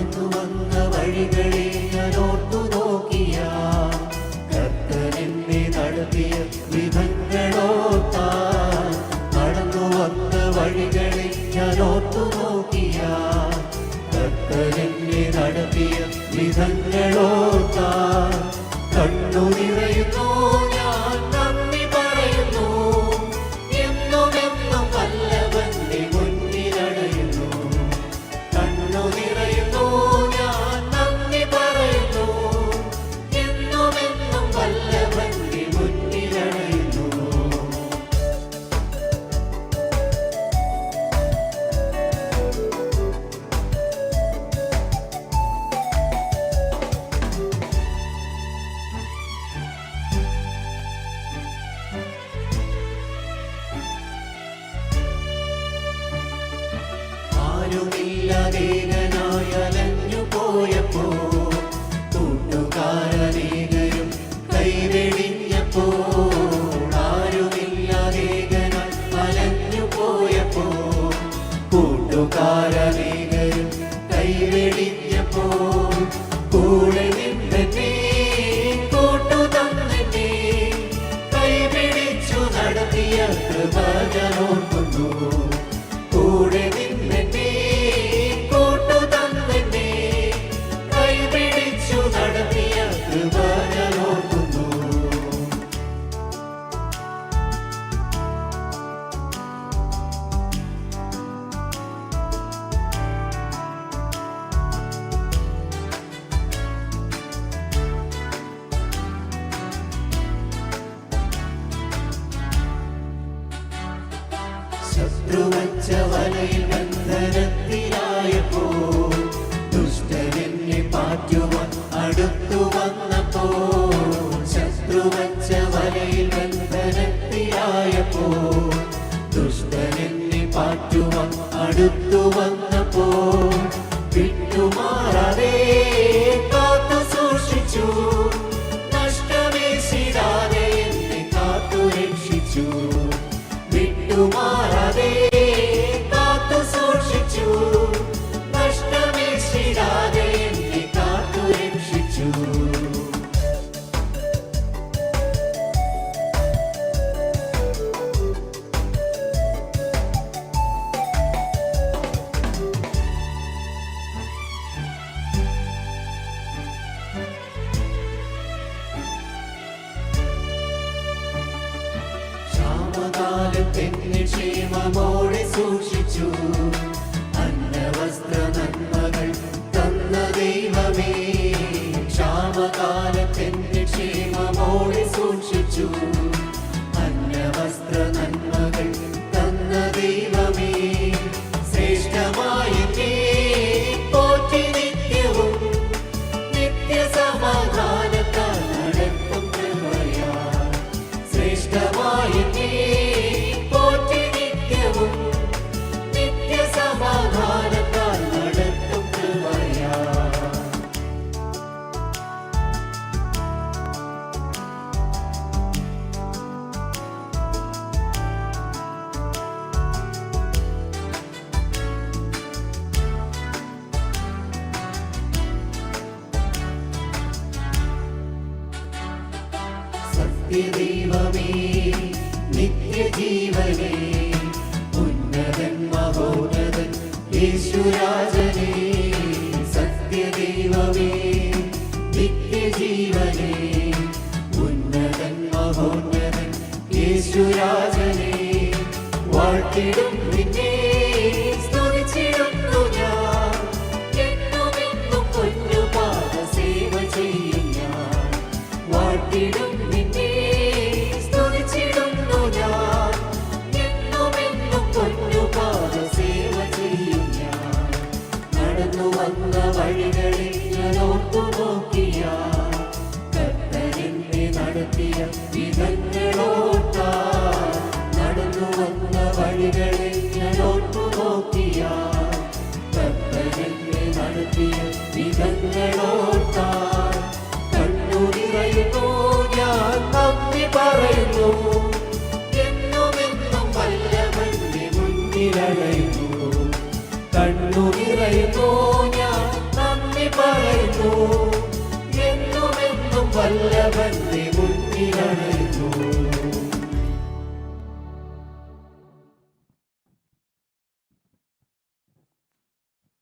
നടന്നു വന്ന വഴികളെ ഞാൻ ഓർത്തു നോക്കിയാൽ കർത്തനെന്നെ നടത്തിയ വിധങ്ങളോർത്താൽ നടന്നു വന്ന വഴികളെ ഞാൻ ഓർത്തു നോക്കിയാൽ കർത്തനെന്നെ നടത്തിയ വിധങ്ങളോർത്താൽ കണ്ണു നിറയുന്നു ഞാൻ നന്ദി പറയുന്നു എന്നുമെന്നും വല്ലവന്റെ മുന്നിലടയുന്നു കണ്ണു നിറയുന്നു ഞാൻ നന്ദി പറയുന്നു എന്നുമെന്നും വല്ലവന്റെ മുന്നിലടയുന്നു ആരുമില്ലാതേകനായി അലഞ്ഞു പോയപ്പോ കൂട്ടുകാരനേകരും കൈവെടിഞ്ഞപ്പോ ആരുമില്ലാതേകനായി അലഞ്ഞു പോയപ്പോ കൂട്ടുകാരനേകരും കൈവെടിഞ്ഞപ്പോ കൂടെ നിന്നെ കൂട്ടു തന്നെ കൈപിടിച്ചു നടത്തിയ കൃപ ഞാൻ ഓർക്കുന്നു കൂടെ നിന്നെ കൂട്ടു തന്നെ കൈപിടിച്ചു നടത്തിയ കൃപ ഞാൻ ഓർക്കുന്നു ശത്രുവച്ച വലയിൽ ബന്ധനത്തിലായപ്പോ ദുഷ്ടനെന്നെ പാറ്റുവാൻ അടുത്തു വന്നപ്പോ ശത്രുവച്ച വലയിൽ ബന്ധനത്തിലായപ്പോ ദുഷ്ടനെന്നെ പാറ്റുവാൻ അടുത്തു വന്നപ്പോ വിട്ടുമാറാതെ കാത്തു സൂക്ഷിച്ചു നഷ്ടമേശിടാതെ എന്നെ കാത്തു രക്ഷിച്ചു വിട്ടുമാറാതെ കാത്തു സൂക്ഷിച്ചു നഷ്ടമേശിടാതെ എന്നെ കാത്തു രക്ഷിച്ചു ക്ഷാമകാലത്തെന്നെ ക്ഷേമമോടെ സൂക്ഷിച്ചു അന്നവസ്ത്ര നന്മകൾ തന്ന ദൈവമേ ക്ഷാമകാലത്തെന്നെ ക്ഷേമമോടെ സൂക്ഷിച്ചു അന്നവസ്ത്ര നന്മകൾ തന്ന ദൈവമേ ശ്രേഷ്ഠമായി പോറ്റി നിത്യവും നിത്യസമാധാനത്താൽ നടത്തും കൃപയാ ശ്രേഷ്ഠമായി പോറ്റി നിത്യവും നിത്യസമാധാനത്താൽ നടത്തും കൃപയാ സത്യദൈവമേ നിത്യജീവനേ ഉന്നതൻ മഹോന്നതൻ യേശുരാജനേ സത്യദൈവമേ നിത്യജീവനേ ഉന്നതൻ മഹോന്നതൻ യേശുരാജനേ വാഴ്ത്തിടും നിന്നെ സ്തുതിച്ചിടുന്നു ഞാൻ എന്നുമെന്നും പൊന്നുപാദ സേവ ചെയ്യും ഞാൻ വാഴ്ത്തിടും നിന്നെ സ്തുതിച്ചിടുന്നു ഞാൻ എന്നുമെന്നും പൊന്നുപാദ സേവ ചെയ്യും ഞാൻ നടന്നു വന്ന വഴികളെ ഞാൻ ഓർത്തു നോക്കിയാൽ കർത്തനെന്നെ നടത്തിയ വിധങ്ങളോർത്താൽ നടന്നു വന്ന വഴികളെ ഞാൻ ഓർത്തു നോക്കിയാൽ കർത്തനെന്നെ നടത്തിയ വിധങ്ങളോർത്താൽ കണ്ണു നിറയുന്നു ഞാൻ നന്ദി പറയുന്നു എന്നുമെന്നും വല്ലവന്റെ മുന്നിലടയുന്നു കണ്ണു നിറയുന്നു ഞാൻ മുന്നിലണയുന്നു